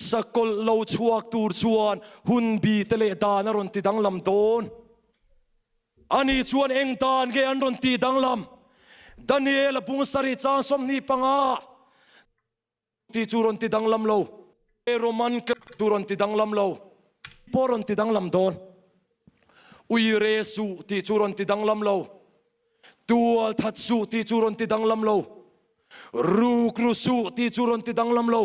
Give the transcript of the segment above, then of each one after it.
sakol lo chuak tur chuan hun bi tele dan ron ti dang lam don ani chuan eng dan ge an ron ti dang lam Daniel pung sari cha som ni panga ti chu ron ti dang lam lo Roman ke tu ron ti dang lam lo poron ti dang lam don ui resu ti chu ron ti dang lam lo tual that su ti chu ron ti dang lam lo ru kru su ti chu ron ti dang lam lo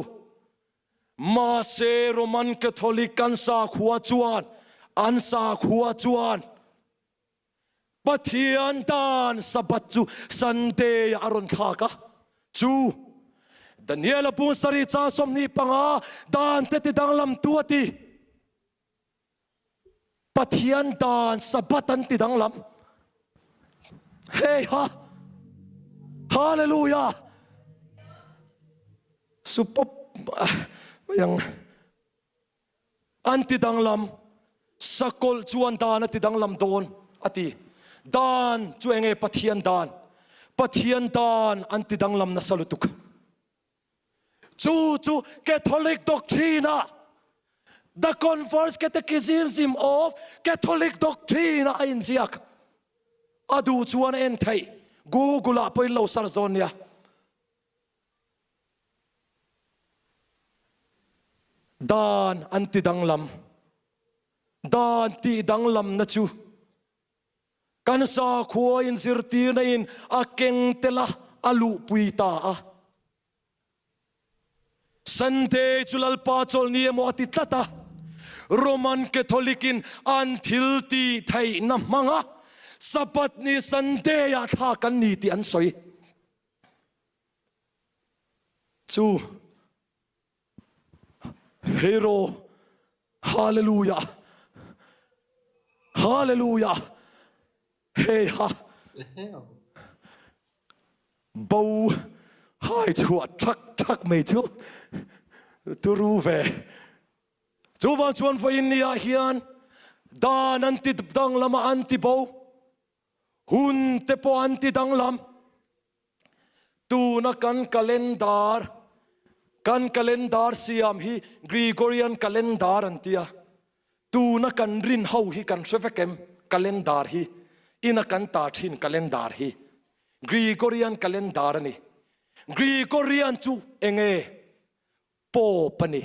ma se Roman Catholic kan sa khuwa chuan an sa khuwa chuan Pathian dan sabat chu Sunday aron thaka chu Daniel pung sari cha som ni panga dan te ti dang lam tuati Pathian dan sabatan ti dang lam hey ha hallelujah supop yang anti dang lam sakol chuan dan ti dang lam don ati dan chu enge Pathian dan anti dang lam na salutuk chu Catholic doctrine the converse catechism of Catholic doctrine in ziak adu chuan en thai Google poi lo sarzonia dan anti danglam dan ti danglam na chu kan sa khuwa in zirti na in akeng tela alu puita a Sunday chulal pa chol ni mo ati tata Roman Catholic in until ti thai na manga sapat ni Sunday ya tha kan ni ti an soi chu hero hallelujah hallelujah hey ha bow hai chu thak mai chu tu ru ve chu wa chuan foi in nia hian dan anti dang lama anti bow hun te po anti dang lam tu na kan calendar siam hi Gregorian calendar antia tu na kan rin ho hi kan shvekem calendar hi ina kan ta thin calendar hi Gregorian calendar ani Gregorian chu enge pop ani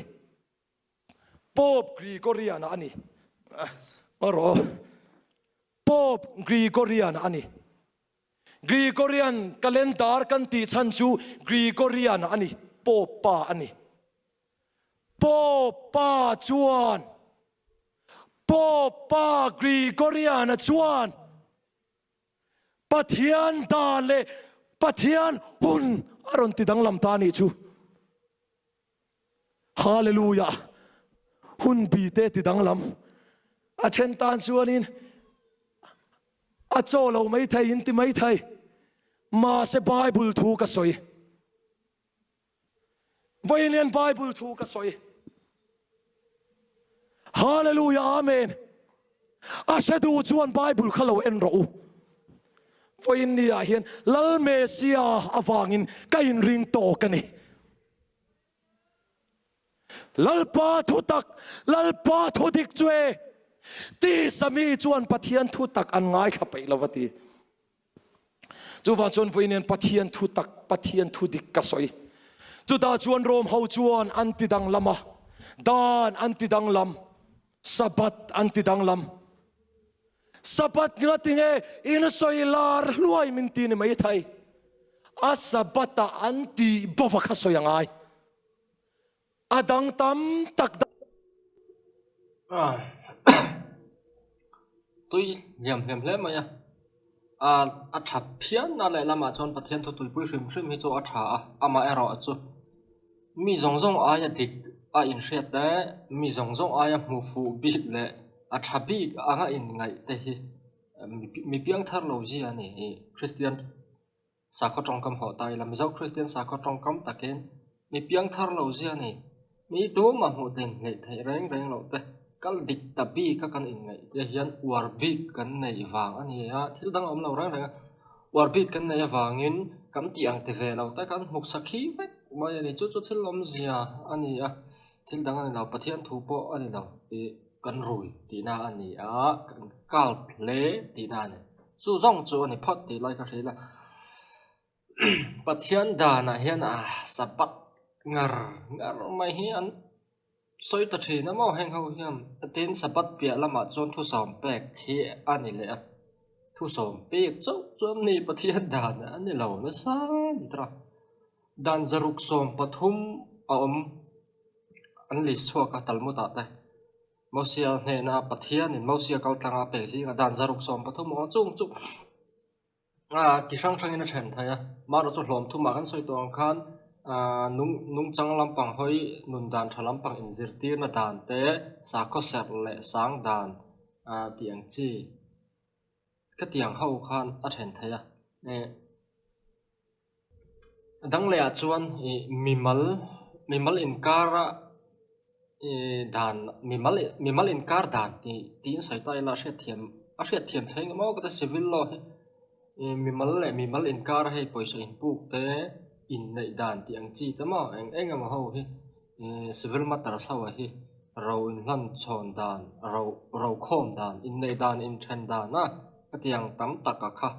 pop Gregorian ani aro pop Gregorian ani Gregorian calendar kan ti chan chu Gregorian ani popa ani popa chuan popa Gregorian chuan Pathian dale Pathian hun aron ti dang lam ta ni chu hallelujah hun bi te ti dang lam a chen tan chuanin a cholo mai thai in ti mai thai ma se Bible thu ka soi Vailian Bible thu ka soi hallelujah amen ashadu chuan Bible khalo en ro voin nia hian lal mesia awangin kain ring to kani lalpa thu dik chwe ti sami chuan Pathian thu tak an ngai khapai lawati chuwa chuan voinen Pathian thu tak Pathian thu dik ka soi chu da chuan rom ho chuan anti dang lama dan anti dang lam sabat anti dang lam sabat ngatinge in soilar luai minti ni mai thai a sabata anti bova kha soyangai adang tam tak tôi nhầm lẽ mà nha à chập phiền na lại làm mà chọn bắt thiên thôi tôi bui sum hi cho à cha à mà error cho mi zong ai ya dik a in shet đấy mi zong ai ya mu fu bi le a chabi anga in ngai te hi mi piang thar lo ji ani Christian sa kho trong kam ho tai lam zau Christian sa kho trong kam taken mi piang thar lo ji ani mi do ma hu ten ngai thai reng lo te kal dik tabi ka kan in ngai te hian war bi kan nei wang ani ya thil dang om lo reng war bi kan nei wangin kam ti ang te ve lo ta kan muk sakhi mai ani chu thil om zia ani ya thil dang ani lo pathian thu po ani lo ti kan rui ti na ani a kan kal le ti na ne chu zong chu ani phot ti lai ka thila pathian dana hian a sapat ngar mai hi an soi ta thina mo heng ho hiam atin sapat pia lama chon thu som pek hi ani le a thu som pek chom ni pathian dana ani lo na sa ni tra dan zaruk som pathum a an li chua ka talmu ta ta mosia ne na pathian in mosia kal tanga pek si ga dan zaruk som pathum o chung ki sang ina then thaya ma ro chu hlom thu ma kan soi tong khan nung chang lampang hoi nun dan thalampang in zirtir na dan te sa ko ser le sang dan tiang chi ka tiang ho khan a then thaya ne dang le a chuan mimal in kara dan mimal in kar dan ti sai tai la hriat thiam theng mo ka civil law mimal in kar hei poisa in puk te in nei dan ti ang chi tama eng ama ho hi civil matter sawa hi ro in hlan chon dan ro khom dan in nei dan in then dan na atiang tam taka kha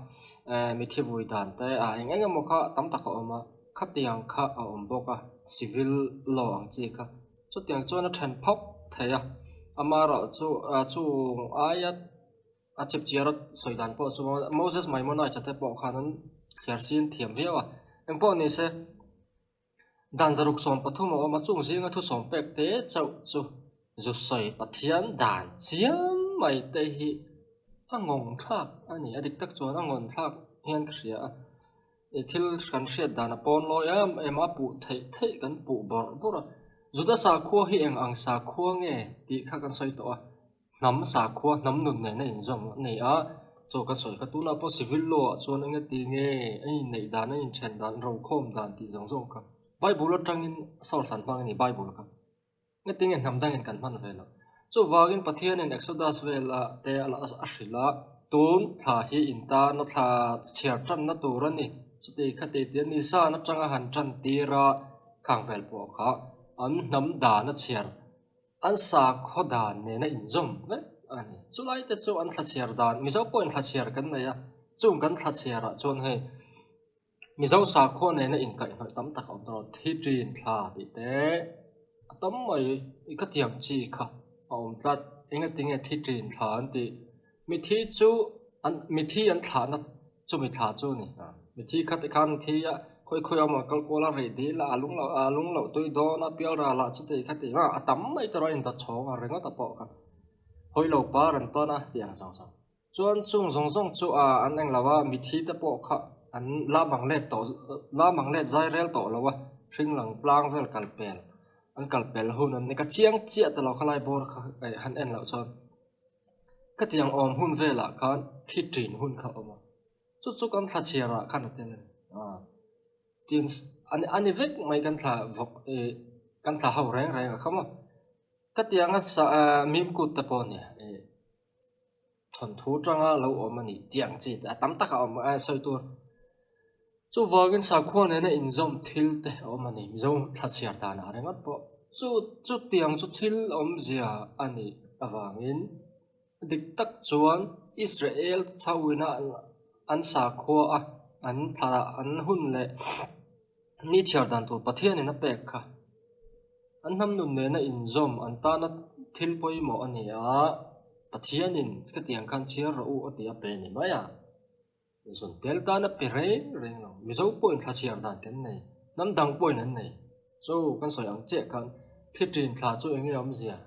mi thivui dan te eng ama kha tam taka oma khatiang kha a omboka civil law ang chi kha chu tiang chona then phok theya amara chu ayat achip chiarat soidan po chu Moses Maimona chate po khanan khersin thiam hiawa engpo ni se dan zaruk som pathum o ma chung zinga thu som pek te chau chu zu soi pathian dan chiam mai te hi angong thak ani adik tak chon angon thak hian ka ria thil kan hriat dan pon loyam ema pu thei kan pu bor zuda sa khuwa hi eng ang sa khuwa nge ti kha kan soi to nam sa khuwa nam nun ne in zom nei a cho kan soi ka tu na po civil law chon anga ti nge ai nei dan in chen dan ro khom dan ti zong ka bible atangin saul san bang ni bible ka nge ting en nam dang en kan man vela cho wagin pathian en exodus vela te ala asila tun tha hi in ta na tha chiar tan na turani chu te khate te ni sa na tanga han tan tira khang vel po kha an nam da na chiar an sa kho dan ne na in zom ve ani chulai te chu an thla chiar dan mizo point thla chiar kan na ya chung kan thla chiara chon he mizo sa kho ne na in kai noi tam tak om ro thi trin thla ti te atom mai ka tiam chi kha om tat enga tinge thi trin thla an ti mi thi chu an mi thi an thla na chu mi thla chu ni mi thi khat khan thi ya khoi ama kalkola re di la alung lo toi do na pial ra la chu te khati ma atam mai tro in ta chong a renga ta po ka hoi lo pa ran to na tiang sang chuan chung zong chu an eng lawa mi thi ta po kha an la mang le zai rel to lawa hring lang plang vel kalpel an kalpel hun an ka chiang chia ta lo khalai bor kha han en lo chon ka tiang om hun vela khan thi trin hun kha oma chu kan tha chiara khan ten tin ani vek mai kan tha vok kan tha ho reng khama ka tiang sa mim kut ta pon ne thon thu tanga lo om ani tiang chi tam taka om soi tur chu wagin sa kho ne na in zom thil te om ani zo tha chiar ta na rengat po chu tiang chu thil om zia ani awangin dik tak chuan Israel chawina an sa kho an tha an hun le ni chiar dan tu pathian in a pek kha an nam nun ne na in zom an ta na thil poi mo ani a pathian in ka tiang khan chiar ro o ti a pe ni maya zon tel ta na pe re no mi zo point tha chiar dan ken nei nam dang point an nei so kan soi ang che khan thi trin tha chu enge om zia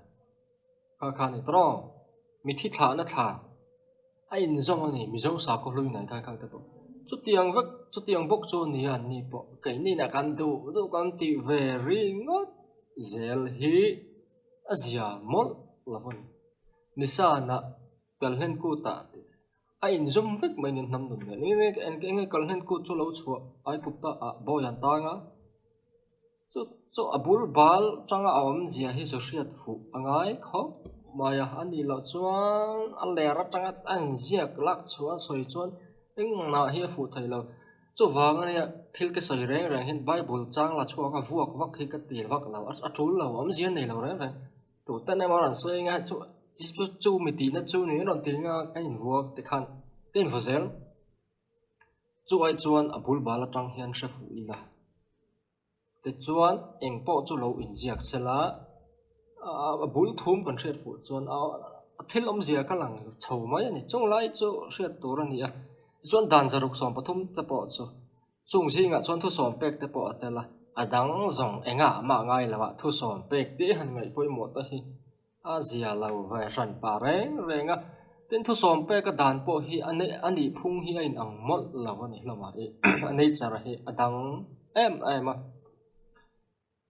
kha ni tro mi thi tha na tha a in zong ani mi zo sa ko lui nai kha ta po chu tiang bok chu ni an ni po kai ni na kan du kan ti very ngot zel hi azia mol lavon ni sa na kal hen ku ta a in zum vek mai nin nam dun ni en kal hen ku chu lo chua ai kup ta a bo yan ta nga chu abul bal tanga om zia hi so hriat fu angai kho maya ani lo chuan a lera tanga an ziak lak chuan soi chuan eng na hi fu thai lo chu wang ani thil ke soi reng reng hin bible chang la chuang a vuak vak hi ka ti vak lo a tul lo am zian nei lo reng reng tu ta ne ma ran soi nga chu mi ti na chu ni ron ti nga ka in vuak te khan ken vozel chu ai chuan a bul bala tang hian hre fu ila te chuan eng po chu lo in ziak chela a bul thum kan hret fu chuan a thil om zia ka lang chho mai ani chung lai chu hret tur ani a chuan dan zaruk som pathum te po chu chung zinga chuan thu som pek te po atela adang zong enga ma ngai lawa thu som pek te han ngai poimo ta hi a zia lo vai ran pa reng renga tin thu som pek ka dan po hi ani phung hi in ang mol lawa ni lama e ani chara hi adang em a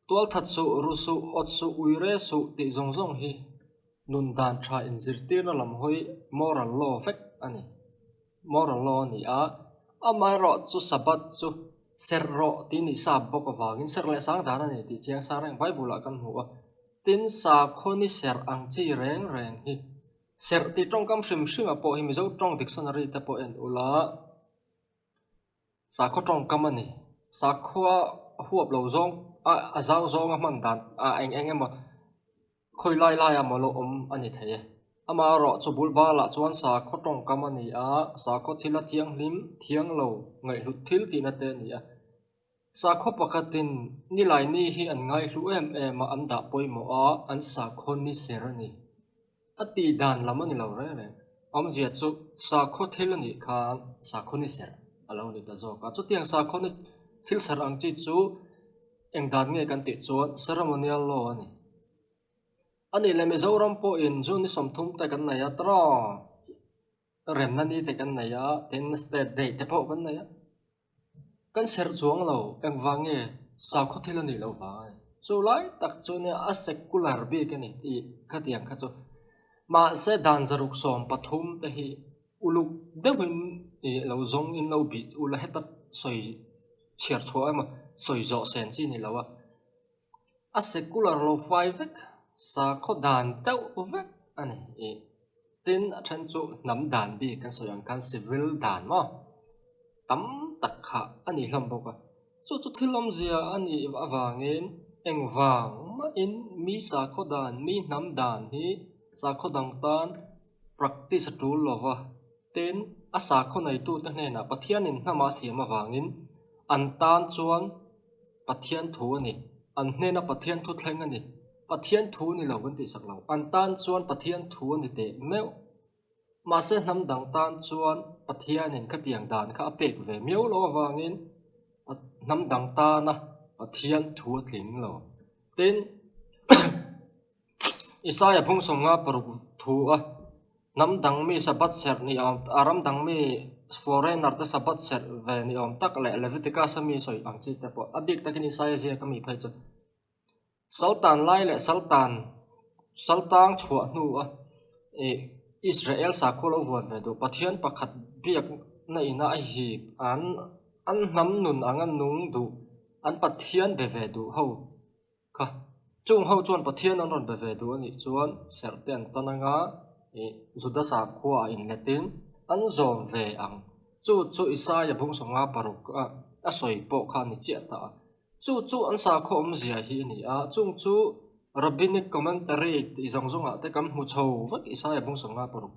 tual that su ru su ot su uire su ti zong zong hi nun dan tha in zirtir na lam hoi moral law vek ani moral law ni a amai ro chu sabat chu ser ro ti ni sa bok awangin ser le sang dan ani ti chiang sa reng bible kan hu a tin sa khoni ser ang chi reng reng hi ser ti tong kam shim shim a po hi mi zo tong dictionary te po en ula sa kho tong kam ani sa kho huap lo zong a zau zong a man dan a eng ema khoi lai lai a molo om ani theye ama ro chu bul ba la chuan sa kho tong kam ani a sa kho thila thiang hlim thiang lo ngai lu thil ti na te ni a sa kho pakhatin ni lai ni hi an ngai hlu em a an da poimo a an sa kho ni ser ani ati dan lamani lo re re om je chu sa kho thil ani khan sa kho ni ser alo ni da zo ka chu tiang sa kho ni thil sar ang chi chu eng dan nge kan ti chuan ceremonial law ani ani le me zoram po in chu ni somthum ta kan na ya tra rem na ni te kan na ya ten state day te po kan na ya kan ser chuang lo eng wange sa kho thil ani lo wa chu lai tak chu ne a secular bi ke ni ti kha tiang kha chu ma se dan zaruk som pathum te hi uluk dewin e lo zong in lo bi ula heta soi chiar chua ma soi zo sen chi ni lawa a secular lo fai vek sa kho dan tau vek ani e tin a than chu nam dan bi kan soyang kan civil dan ma tam tak kha ani hlam boka chu thilom zia ani awangin engwang ma in mi sa kho dan mi nam dan hi sa kho dang tan practice tool lova tin a sa kho nei tu ta hne na pathian in hnama siam awangin an tan chuan pathian thu ani an hne na pathian thu thleng ani pathian thu ni lo kan ti sak lo an tan chuan pathian thu ani te meu ma se nam dang tan chuan pathian in khatiang dan kha apek ve meu lo awangin nam dang ta na pathian thu tling lo tin Isaiah phung songa paruk thu a nam dang mi sabat ser ni aram dang mi foreigner te sabat ser ve ni tak le Leviticus mi soi ang chi te po abik takin Isaiah zia kami phai chu sultan lai le sultang chua nu a e Israel sa kholo von ve do pathian pakhat biak na ina a hi an nam nun angan nung du an pathian be ve du ho kha chung ho chuan pathian an ron be ve du ani chuan serten tananga e juda sa khua in letin an zom ve ang chu Isaiah phung songa paruk a soi po khan ni che ta chu an sa kho om zia hi ni a chung chu rabbinic commentary ti zong zong a te kam hu chho vak Isaiah phung songa paruk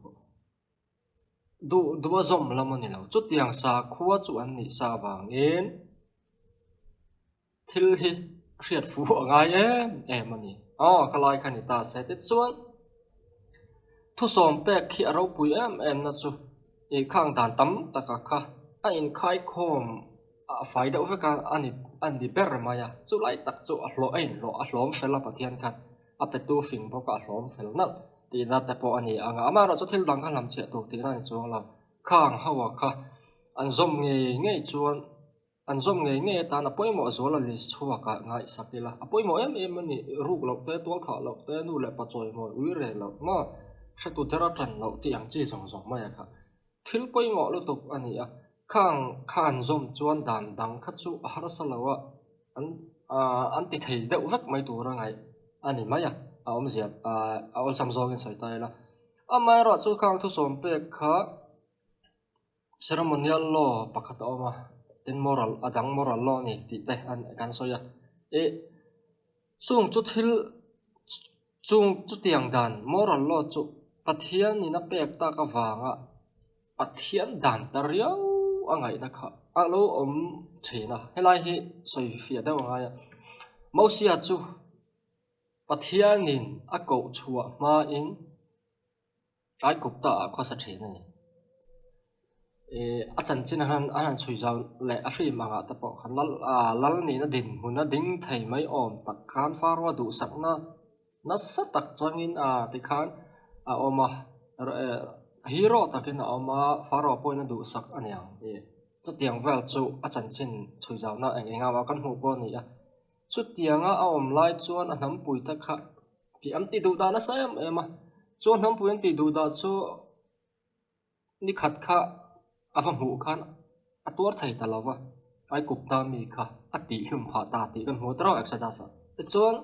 du zom lamani lo chu tiang sa khua chu an ni sa wangin thil hi hriat fu angai em ani kalai khani ta se te chuan thu som pek khi aro pui em na chu e khang dan tam taka kha a in khai khom a faida uveka ani ber maya chu lai tak chu a hlo ein lo a hlom fela pathian khan a petu fing boka a hlom fel na ti na te po ani anga ama ro chu thil dang kha lam che tu ti na chuang lam khang hawa kha an zom nge chuan an zom nge ta na poimo zola list chuwa ka ngai sakila a poimo em ani ruk lo te tol tha lo te nu le pa choi mo ui re lo ma hretu tera tran lo ti ang chi zong zong maya kha thil poimo lo tok ani a khan zom chuan dan dang kha chu a har salawa an ti thei deuh vek mai tur angai ani maya a om zia a ol sam zong in sai tai la amai ro chu khang thu som pe kha ceremonial law pakhat oma ten moral adang moral law ni ti te an kan soya e chung chu thil chung chu tiang dan moral law chu pathian ni na pek ta ka wanga pathian dan tariau angai na kha alo thina helai hi soi fia da nga ya mosia chu pathianin a ko chua ma in ai kup ta kho sa thina ni a chan chin han chui jaw le a fri manga ta po khan lal ni na din huna ding thai mai om tak khan farwa du sakna na sa tak changin ti khan oma hero takin oma faro point na du sak aniang chu tiang vel chu a chan chin chui jaw na enga wa kan hu po ni a chu tianga a om lai chuan a nam pui ta kha pi am ti du da na sayam ema chu nam pui an ti du da chu ni khat kha avam hu khan atur thai talawa ai kup ta mi kha ati hlum pha ta ti kan hu tro exada sa te chuan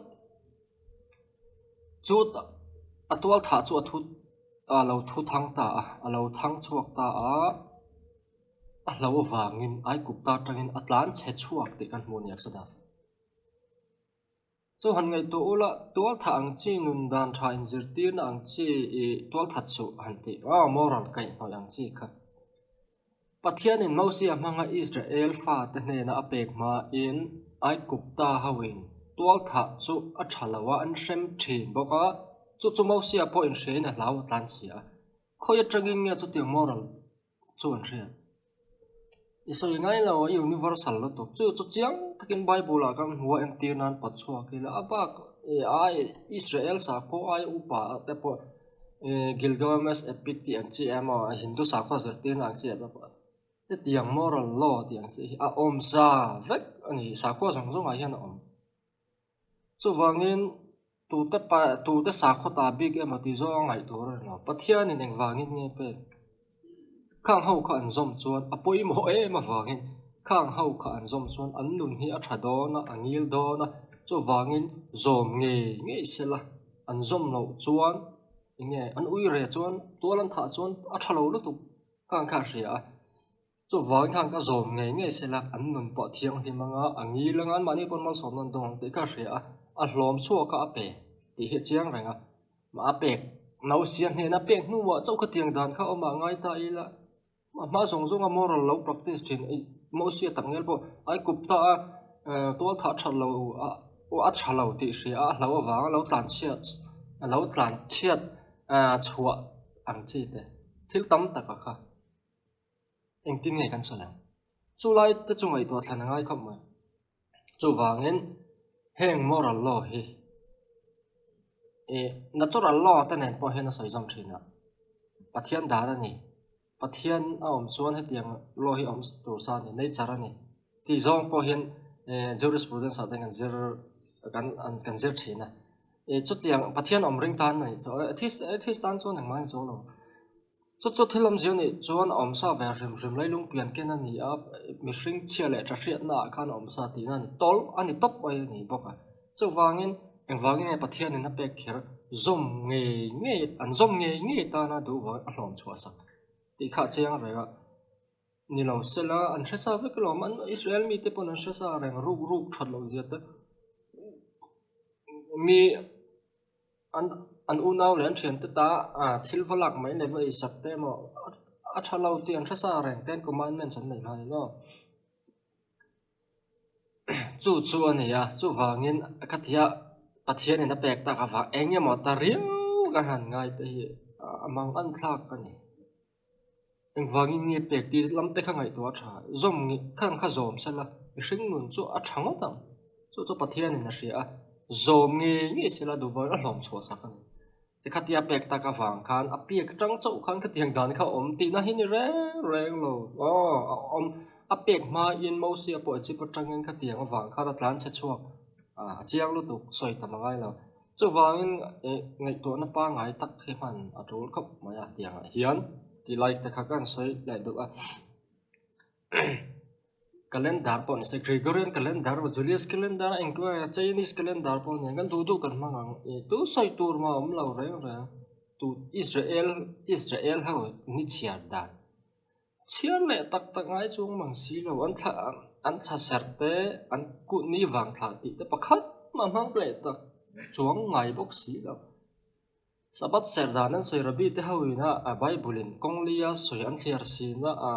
chu atual tha chu thu lo thu thang ta lo thang chuak ta lo wangin ai kup ta tangin atlan che chuak ti kan hu ni exada sa chu han ngai to ola tual tha ang chi nun dan tha in zirtir na ang chi tual tha chu han ti moral kai no yang chi kha pathian in mosia manga Israel fa te ne na apek ma in ai kupta hawin tual tha chu a thalawa an sem thin boka chu mosia po in she na lau tlan chia khoya tranging nge chu ti moral chu an ria iso ngai lo universal lo to chu chiang takin bible a kan huwa en tir nan pachua ke la abak ai Israel sa ko ai upa te po Gilgamesh epiti an chi ama hindu sa ko zertin ang chi ba tiang moral law tiang chi om sa vek ani sa ko zong a hian om chu wangin tu te sa kho ta big ema ti zo ngai tur no pathian in eng wangin nge pe khang ho kha an zom chuan apoi mo ema wangin khang ho kha an zom chuan an nun hi a thado na angil do na chu wangin zom nge sela an zom no chuan nge an ui re chuan tualan tha chuan a thalo lu tu khang kha ria chu wang khang ka zom nge sela an nun po thiang hi manga angi langan mani pon mal som nan dong te ka ria a hlom chu ka ape ti he chiang renga ma apek nau sian he na pek nu wa chau kha tiang dan kha oma ngai ta ila ma zong a moral law practice thin mo sia tak ngel po ai kup ta to tha thalo a thalo ti ria a hlaw wang lo tlan chiat chua ang chi te thil tam tak kha eng tin nge kan solang chu lai te chungai to thlan ngai khom ma chu wangin heng moral law hi natural law ta nen po hen soi jam thina pathian da da ni pathian om chuan he tiang law hi om tur sa ni nei chara ni ti zong po hen jurisprudence sa teng kan zer thina chu tiang pathian om ring tan ni so athis tan chuan nang mai zo lo chu thilam zion ni chuan om sa ver rim lai lung pian ken ani a mi hring chia le tra hriat na khan om sa ti na ni tol ani top oi ni boka chu wangin engwangin pathian in a pek kher zom nge an zom nge ta na du wa a hlom chua sak ti kha chiang rega ni lo sela an thesa vek lo man Israel mi te pon an thesa reng ruk that lo zia ta mi an unaw len thian ta ta thil valak mai ne vai sak te mo a thalo ti an thesa reng ten commandment chan nei mai no chu ani ya chu wangin khathia pathian in a pek ta ka wa enge mo ta riu ka han ngai te hi amang an thlak ka ni eng wangin ni pek ti lam te kha ngai to tha zom ni khang kha zom sala hring nun chu a thango tam chu pathian in a ria zom nge sela du boy a hlom chho sak ani te khatia pek ta ka wang khan a piek tang chau khan ka tiang dan kha om ti na hi ni reng lo om a pek ma in mo sia po chi patang kha tiang wang kha ra tlan che chuak chiang lu tu soi ta mangai lo chu wangin ngai to na pa ngai tak he man a tul khop ma ya tiang hian ti like ta kha kan soi lai du a calendar pon se Gregorian calendar Julius calendar engko Chinese calendar pon ngan du kan mangang tu soi tur ma lo re tu Israel ha ni chiar dan chiar le tak ngai chung mang si lo an tha ser te an ku ni wang thla ti te pakhat ma mang ple tak chuang ngai bok si lo sabat ser dan an soi rabi te hawina a bible kong lia soi an thiar si na a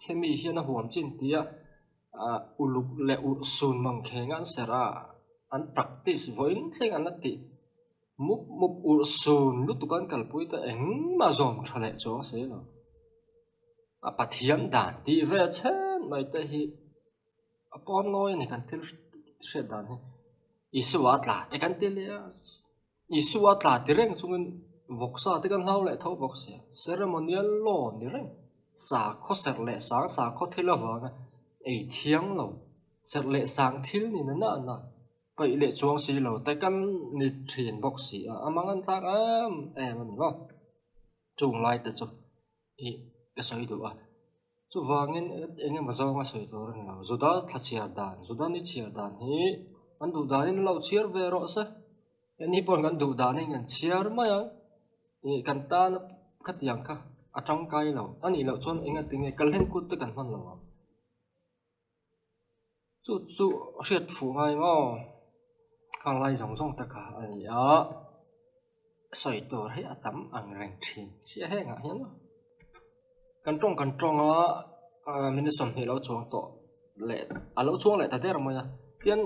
themi hian a huam chin tia a uluk le u sun mang khengan sera an practice voin thing an ti mup ur sun lu tukan kalpui ta eng ma zom thale chong se lo a pathian dan ti ve chen mai te hi a pom noi ni kan til she dan hi isua tla te kan til ya isua tla ti reng chungin voksa te kan lau le tho bok se ceremonial law ni reng sa kho ser le sang sa kho thila wa ei thiang lo ser le sang thil ni na na pai le chuang si lo te kan ni thin bok si amang an tak em lo chung lai te chu i ka soi du chu wangin enge ma zaw nga soi to ren lo zuda thla chiar dan zuda ni chiar dan hi an du dan in lo chiar ve ro sa ni pon kan du dan in an chiar ma ya ni kan ta na khat yang kha atang kai lo ani lo chon enga tinge kalhen kut te kan man lo chu riat fu ngai mo khang lai zong zong ta ka ani a soi to he atam ang reng thin sia he nga hian kan trong min som hi lo chuang to le a lo chuang le ta der mo ya tian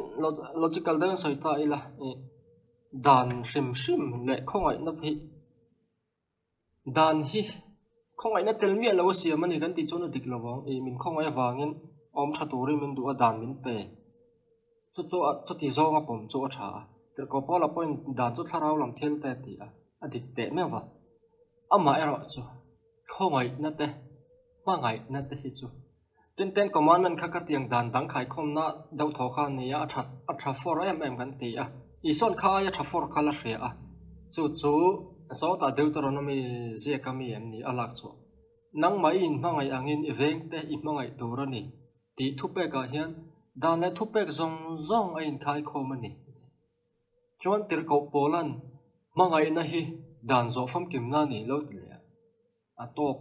logical dan soi ta ila dan sim le khongai na phi dan hi khongai na tel mi lo sia mani kan ti chon dik lawang min khongai wangin om tha turi min du dan min pe chu ti zo nga pom chu tha ter ko pala point dan chu tharau lam thel te ti a dik te me wa ama ero chu khongai na te ma ngai na te hi chu ten commandment kha ka tiang dan dang khai khom na dau tho kha ni a tha for kan ti i son kha ya tha for khala hria chu zo ta deuteronomy zia kami em ni alak chu nang mai in mangai angin eveng te i mangai turani ti thupe ka hian dan le thupe zong a in khai khom ani chuan tir ko polan mangai na hi dan zo fam kim na ni lo le a tok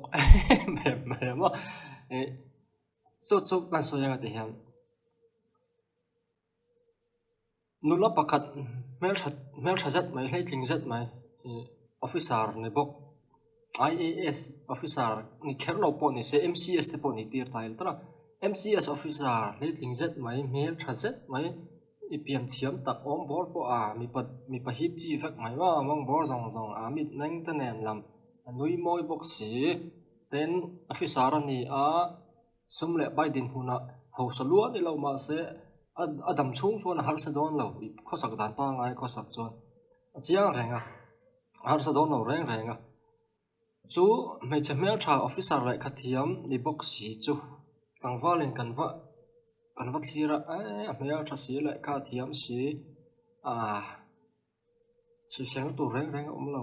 me ma chu kan so yang te hian nula pakhat mel thazat mai hlei tling zat mai officer ne bok IAS officer ni kherlo po ni se MCS te po ni tir tail tra MCS officer hlei tling zat mai mel thazat mai ipiam thiam tak om bor po mi pa hip chi vek mai wa mong bor zong mit nang ta nen lam nui moi bok si ten officer ni sum le bai din huna ho salua ni lo ma se adam chung chuan har sa don lo kho sak dan pa ngai kho sak chuan chiang renga har sa don lo renga chu me chemel tha officer le khathiam ni bok si chu tangwalin kanwa thira mel tha si le ka thiam si chu sel tu reng lo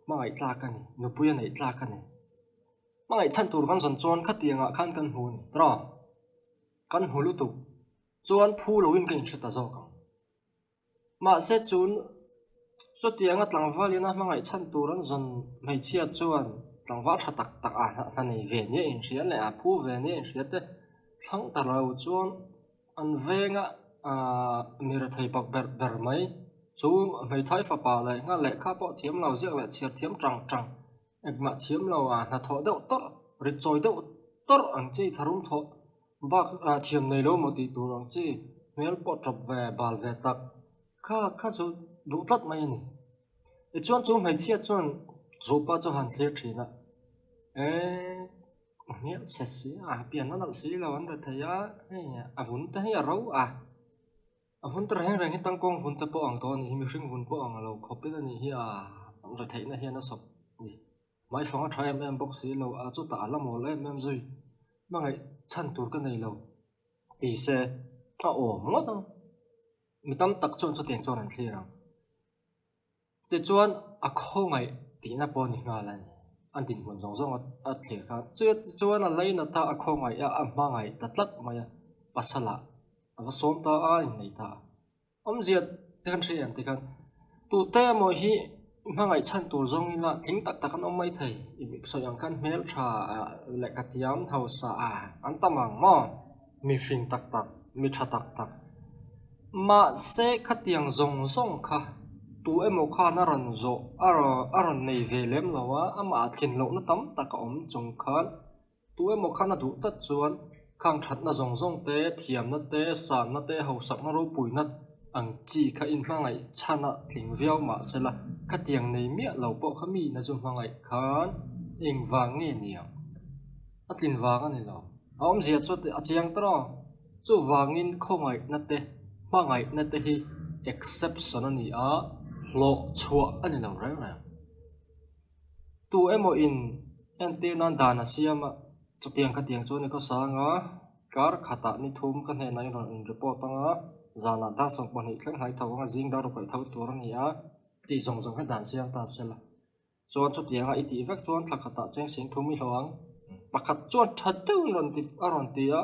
mangai tla ka ni nu puya nei tla ka ni mangai chan tur kan son chon khatianga khan kan hun tra kan hulu tu chuan phu loin kan thata zo ka ma se chun so tianga tlangwalina mangai chan turan zon mai chia chuan tlangwa tha tak na nei ve ne in hrial le phu ve ne in hriate thang ta lo chuan an venga mira thai pak ber mai chu mai thai fa pa le nga le kha po thiam lo ziak le chiar thiam trang ekma thiam lo na tho deuh tor ri choi deuh tor ang chi tharum tho bak thiam nei lo mo ti tur ang chi mel po top ve bal ve tak kha chu du tlat mai ni e chuan chu mai chia chuan zopa chu han thlir thina ne se si pian na dal si lo an ra thaya avun ta ya ro avun ta reng tang kong vun ta po ang to ni mi hring vun po ang lo khopi ni hi ang ra thai na hian na sop ni mai phong a thai em box si lo chu ta la mo le em zui mangai chan tur ka nei lo ti se mo ta mi tam tak chon chu teng chon an thlir te chuan a khongai ti na po ni nga la an tin hon zong a thlir kha chuan a leina ta a khongai a mangai ta tlat mai pasala ava som ta in nei ta om ziat te kan thriam te kan tu te mo hi mà ngày chăn tù rong như là chính tắc tắc ăn ông mấy thầy soi yang kan mel trà lại cắt tiám thầu sa ăn tâm hàng mò mi phình tắc tắc mi cha tắc tắc mà sẽ cắt tiang rong rong kha tu em một kha na ran zo aron nei về lem lawa ama thin lo na tam tak om chung khan tu em một kha na du tat chuan khang that na rong rong te thiam na te san na te ho sak na ro pui na ang chi kha in mangai chana tling viau ma sela ka tiang nei mi lo po kha mi na zum mangai khan eng wang nge nia a tin wang ani lo om zia chu te a chiang tro chu wangin khongai na te mangai na te hi exception ani a lo chua ani lo ra ra tu emo in ente nan dana siama chu tiang ka tiang chu ni ko sa nga kar khata ni thum ka ne nai ron in report anga zana da song pon hi thleng hai thaw nga jing da ro kai thaw tur ani a ti zong zong ha dan siang ta sela chuan chu tianga iti vek chuan thla khata cheng sing thumi hloang pakhat chuan thateu ron ti aron ti a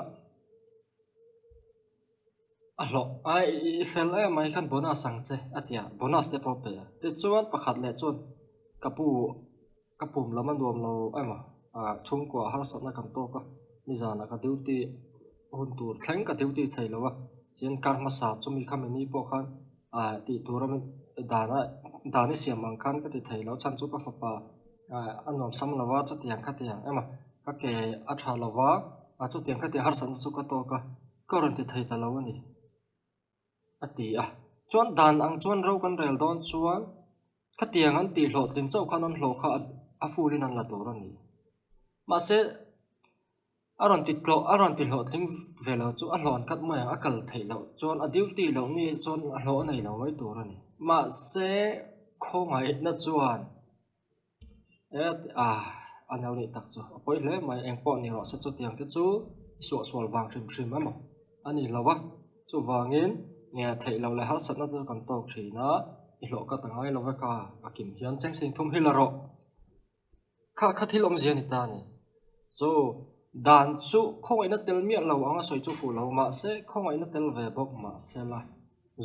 alo ai fel ai mai khan bonus sang che atia bonus te po pe te chuan pakhat le chuan kapum laman duam lo ai ma chung kwa har sat na kan to ka ni zana ka duty hun tur thleng ka duty thei lo wa chen kar ma sa chumi kham ni po khan ti turam dana siam ang khan ka ti thei lo chan chu ka fa pa anom sam lawa cha tiang kha tiang ema ka ke a tha lawa chu tiang kha ti har san chu ka to ka koron ti thei ta lo ni ati chuan dan ang chuan ro kan rel don chuan ka tiang an ti hlo tling chau khan an hlo kha a fulin an la tur ani ma se aron ti hlo tling velo chu a hlon kat mai a kal thei lo chuan a duty lo ni chuan a hlo nei lo mai tur ani ma se khongai na chuan anau ni tak chu apoi hle mai eng po ni ro se chu tiang te chu sual wang shim amo ani lawa chu wangin nghe thei lo le har sat na tu kan tok thina i hlo ka tangai lo ka akim hian cheng sing thum hilaro kha thilom zian ta ni so dan chu khongai na tel mi lo anga soi chu pu lo ma se khongai na tel ve bok ma se la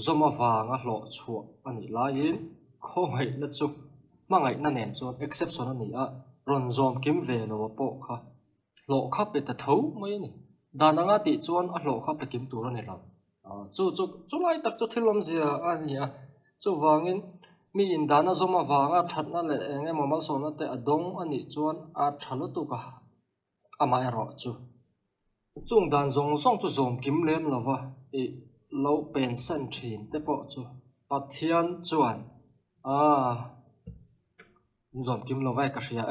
zoma wanga hlo chu ani lain khongai na chu mangai na nen chu exception ani a ron zom kim ve lo po kha lo kha pe ta tho mai ni dan anga ti chuan a hlo kha pe kim tur ani lo chu lai tak chu thilom zia ani a chu wangin mi in dana zoma wanga thatna le enge mama sona te adong ani chuan a thalo tu ka ama ero chu chung dan zong song chu zom kim lem lawa e lo pen san thin te po chu pathian chuan zom kim lova ka ria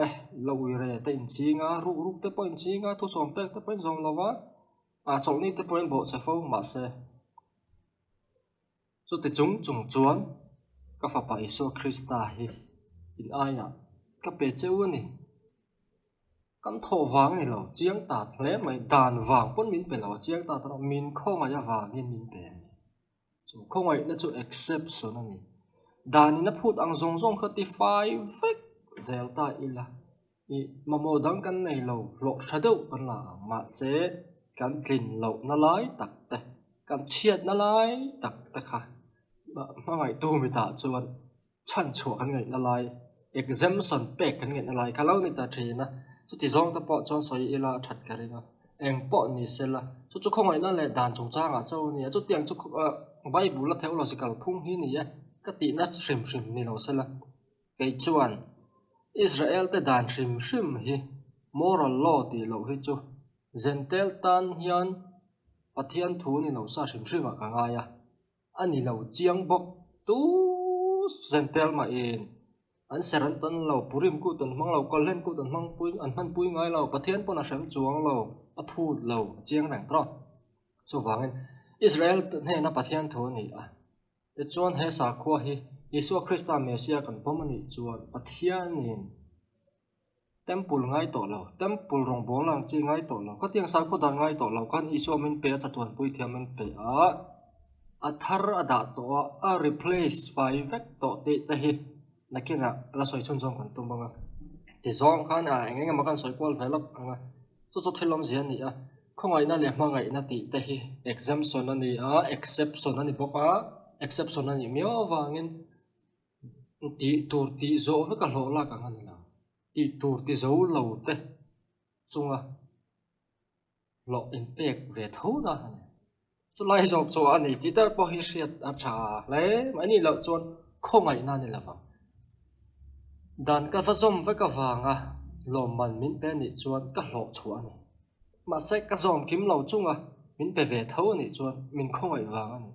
lo wi re te in chinga ru te po in chinga thu som pek te po in zong lova chol ni te po in bo che fo ma se chu te chung chuan ka fa pa iso krista hi in aya ka pe cheu ni kan tho wang ni lo chiang ta hle mai dan wang pon min pe lo chiang ta tro min khong aya wang in min pe chu khong ai na chu exception ani dan in na phut ang zong zong 35 vek zelta ila i mamo dang kan nei lo lo thadeu kan la ma se kan tlin lo na lai tak te kan chiat na lai tak te kha ma ngai tu mi ta chuan chan chu kan ngai na lai exemption pek kan ngai na lai ka lo ni ta thina chu ti zong ta po chon soi ila that ka ringa eng po ni sela chu khongai na le dan chung changa chau ni chu tiang chu bible la theological phung hi ni ya ka ti na shrim ni lo sela kei chuan Israel te dan shrim hi moral law ti lo hi chu zentel tan hian pathian thu ni lo sa shrim ka nga ya ani lo chiang bok tu zentel ma in an seran tan lo purim ku tan mang lo kolen ku tan mang pui an han pui ngai lo pathian pon a shem chuang lo a phut lo chiang rang tro chu wangin Israel ne na pathian thu ni te chuan he sa khua hi Yesu Krista Mesia kan pomani chuan pathianin temple ngai to lo temple rong bong lang chi ngai to lo ka tiang sa ko dan ngai to lo kan isu min pe chatuan pui thiamen pe a thar ada to a replace vai vek to te hi nakina la soi chun jong kan tumbanga ti zong khan enge ma kan soi kwal velop anga chu thelom zian ni khongai na le mangai na ti te hi exemption ani exception ani boka exception ani mio wangin ti tur ti zo với cả lộ là cả ngân là ti tur ti zo lâu te chung à lộ impact về thấu đó này cho lại dọc cho anh ấy chỉ ta bao nhiêu chuyện à trả lấy mà anh ấy lộ chọn không ai nào này là vâng đàn cái phát dom với cái vàng à lộ mình mình bên này chọn cái lộ chua này mà sẽ cái dom kiếm lộ chung à mình về thấu này chọn mình không ai vàng này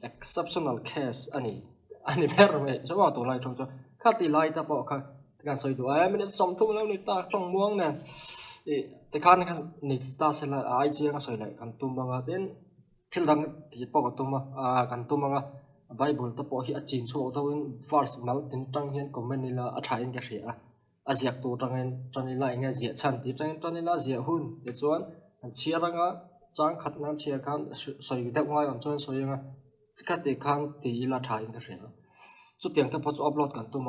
exceptional case anh ấy bé rồi cho vào tủ lại cho khát thì lại ta bỏ khát cái sợi tủ em mình xong thu lâu này ta trong muông nè thì khát này nít ta sẽ là ai chia cái sợi lại cần tum bằng đến thiên đàng thì bỏ cái tum cần tum bằng Bible ta bỏ hiện chín số thôi verse mal tin trang hiện comment này là trái cái gì ziak tu trang này lại nghe ziak chan thì trang này là ziak hun để cho anh chia ra ngã trang khát năng chia khăn sợi đẹp ngoài còn cho sợi ngã các địa khăn thì là trái cái gì chút tiền ta bắt upload cần tum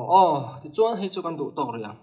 thì cho anh hay cho cần đủ to rồi